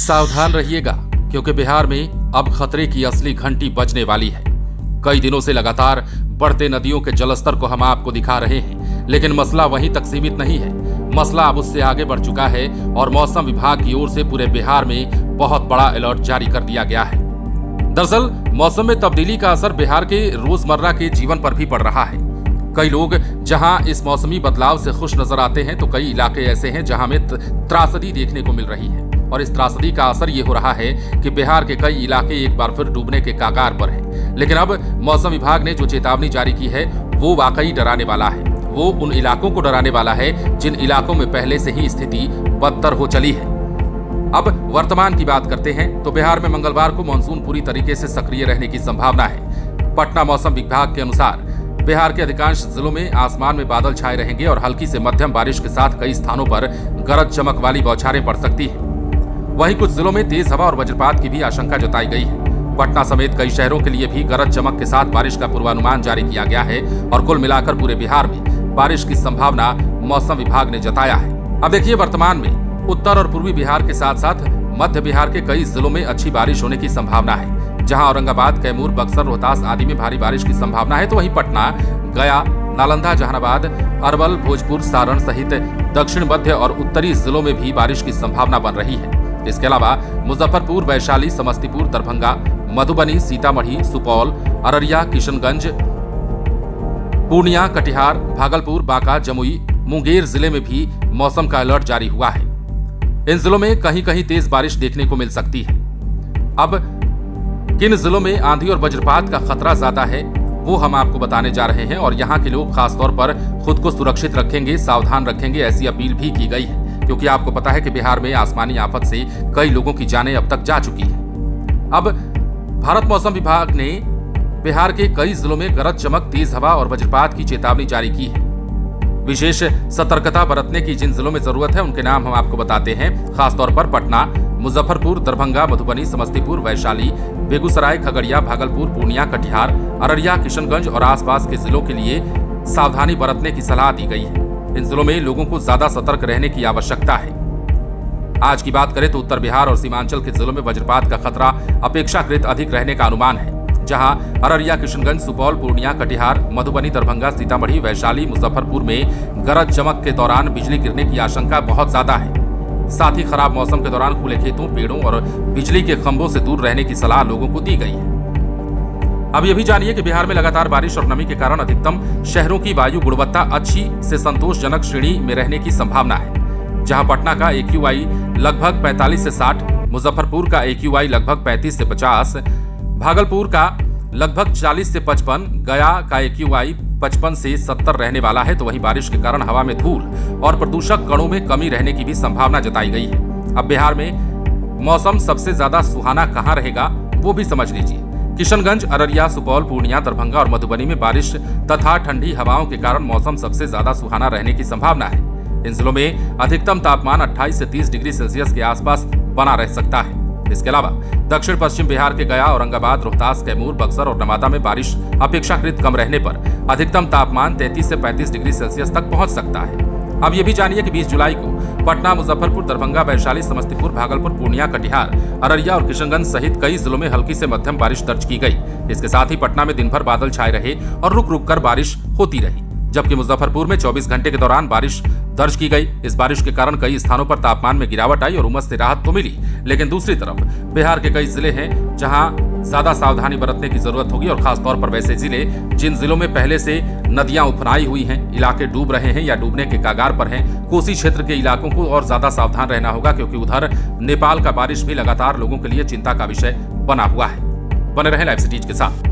सावधान रहिएगा, क्योंकि बिहार में अब खतरे की असली घंटी बजने वाली है। कई दिनों से लगातार बढ़ते नदियों के जलस्तर को हम आपको दिखा रहे हैं, लेकिन मसला वहीं तक सीमित नहीं है। मसला अब उससे आगे बढ़ चुका है और मौसम विभाग की ओर से पूरे बिहार में बहुत बड़ा अलर्ट जारी कर दिया गया है। दरअसल मौसम में तब्दीली का असर बिहार के रोजमर्रा के जीवन पर भी पड़ रहा है। कई लोग जहां इस मौसमी बदलाव से खुश नजर आते हैं, तो कई इलाके ऐसे हैं जहां में त्रासदी देखने को मिल रही है। और इस त्रासदी का असर ये हो रहा है कि बिहार के कई इलाके एक बार फिर डूबने के कगार पर हैं। लेकिन अब मौसम विभाग ने जो चेतावनी जारी की है वो वाकई डराने वाला है। वो उन इलाकों को डराने वाला है जिन इलाकों में पहले से ही स्थिति बदतर हो चली है। अब वर्तमान की बात करते हैं तो बिहार में मंगलवार को मानसून पूरी तरीके से सक्रिय रहने की संभावना है। पटना मौसम विभाग के अनुसार बिहार के अधिकांश जिलों में आसमान में बादल छाए रहेंगे और हल्की से मध्यम बारिश के साथ कई स्थानों पर गरज चमक वाली बौछारें पड़ सकती हैं। वहीं कुछ जिलों में तेज हवा और वज्रपात की भी आशंका जताई गई है। पटना समेत कई शहरों के लिए भी गरज चमक के साथ बारिश का पूर्वानुमान जारी किया गया है और कुल मिलाकर पूरे बिहार में बारिश की संभावना मौसम विभाग ने जताया है। अब देखिए, वर्तमान में उत्तर और पूर्वी बिहार के साथ साथ मध्य बिहार के कई जिलों में अच्छी बारिश होने की संभावना है। जहां औरंगाबाद, कैमूर, बक्सर, रोहतास आदि में भारी बारिश की संभावना है, तो वहीं पटना, गया, नालंदा, जहानाबाद, अरवल, भोजपुर, सारण सहित दक्षिण मध्य और उत्तरी जिलों में भी बारिश की संभावना बन रही है। इसके अलावा मुजफ्फरपुर, वैशाली, समस्तीपुर, दरभंगा, मधुबनी, सीतामढ़ी, सुपौल, अररिया, किशनगंज, पूर्णिया, कटिहार, भागलपुर, बांका, जमुई, मुंगेर जिले में भी मौसम का अलर्ट जारी हुआ है। इन जिलों में कहीं कहीं तेज बारिश देखने को मिल सकती है। अब किन जिलों में आंधी और वज्रपात का खतरा ज्यादा है वो हम आपको बताने जा रहे हैं और यहाँ के लोग खासतौर पर खुद को सुरक्षित रखेंगे, सावधान रखेंगे, ऐसी अपील भी की गई है। क्योंकि आपको पता है कि बिहार में आसमानी आफत से कई लोगों की जानें अब तक जा चुकी हैं। अब भारत मौसम विभाग ने बिहार के कई जिलों में गरज चमक, तेज हवा और वज्रपात की चेतावनी जारी की है। विशेष सतर्कता बरतने की जिन जिलों में जरूरत है उनके नाम हम आपको बताते हैं। खासतौर पर पटना, मुजफ्फरपुर, दरभंगा, मधुबनी, समस्तीपुर, वैशाली, बेगूसराय, खगड़िया, भागलपुर, पूर्णिया, कटिहार, अररिया, किशनगंज और आसपास के जिलों के लिए सावधानी बरतने की सलाह दी गई है। इन जिलों में लोगों को ज्यादा सतर्क रहने की आवश्यकता है। आज की बात करें तो उत्तर बिहार और सीमांचल के जिलों में वज्रपात का खतरा अपेक्षाकृत अधिक रहने का अनुमान है। जहां अररिया, किशनगंज, सुपौल, पूर्णिया, कटिहार, मधुबनी, दरभंगा, सीतामढ़ी, वैशाली, मुजफ्फरपुर में गरज चमक के दौरान बिजली गिरने की आशंका बहुत ज्यादा है। साथ ही खराब मौसम के दौरान खुले खेतों, पेड़ों और बिजली के खंभों से दूर रहने की सलाह लोगों को दी गई है। अब यह भी जानिए कि बिहार में लगातार बारिश और नमी के कारण अधिकतम शहरों की वायु गुणवत्ता अच्छी से संतोषजनक श्रेणी में रहने की संभावना है। जहां पटना का AQI लगभग 45 से 60, मुजफ्फरपुर का AQI लगभग 35 से 50, भागलपुर का लगभग 40 से 55, गया का AQI 55 से 70 रहने वाला है। तो वहीं बारिश के कारण हवा में धूल और प्रदूषक कणों में कमी रहने की भी संभावना जताई गई है। अब बिहार में मौसम सबसे ज्यादा सुहाना कहां रहेगा वो भी समझ लीजिए। किशनगंज, अररिया, सुपौल, पूर्णिया, दरभंगा और मधुबनी में बारिश तथा ठंडी हवाओं के कारण मौसम सबसे ज्यादा सुहाना रहने की संभावना है। इन जिलों में अधिकतम तापमान 28 से 30 डिग्री सेल्सियस के आसपास बना रह सकता है। इसके अलावा दक्षिण पश्चिम बिहार के गया, औरंगाबाद, रोहतास, कैमूर, बक्सर और नवादा में बारिश अपेक्षाकृत कम रहने पर अधिकतम तापमान 33 से 35 डिग्री सेल्सियस तक पहुंच सकता है। अब ये भी जानिए कि 20 जुलाई को पटना, मुजफ्फरपुर, दरभंगा, वैशाली, समस्तीपुर, भागलपुर, पूर्णिया, कटिहार, अररिया और किशनगंज सहित कई जिलों में हल्की से मध्यम बारिश दर्ज की गई। इसके साथ ही पटना में दिन भर बादल छाए रहे और रुक रुक कर बारिश होती रही, जबकि मुजफ्फरपुर में 24 घंटे के दौरान बारिश दर्ज की गई। इस बारिश के कारण कई स्थानों पर तापमान में गिरावट आई और उमस से राहत तो मिली, लेकिन दूसरी तरफ बिहार के कई जिले हैं जहां ज्यादा सावधानी बरतने की जरूरत होगी और खासतौर पर वैसे जिले जिन जिलों में पहले से नदियां उफनाई हुई हैं, इलाके डूब रहे हैं या डूबने के कगार पर हैं। कोसी क्षेत्र के इलाकों को और ज्यादा सावधान रहना होगा, क्योंकि उधर नेपाल का बारिश भी लगातार लोगों के लिए चिंता का विषय बना हुआ है। बने रहें लाइव सिटीज के साथ।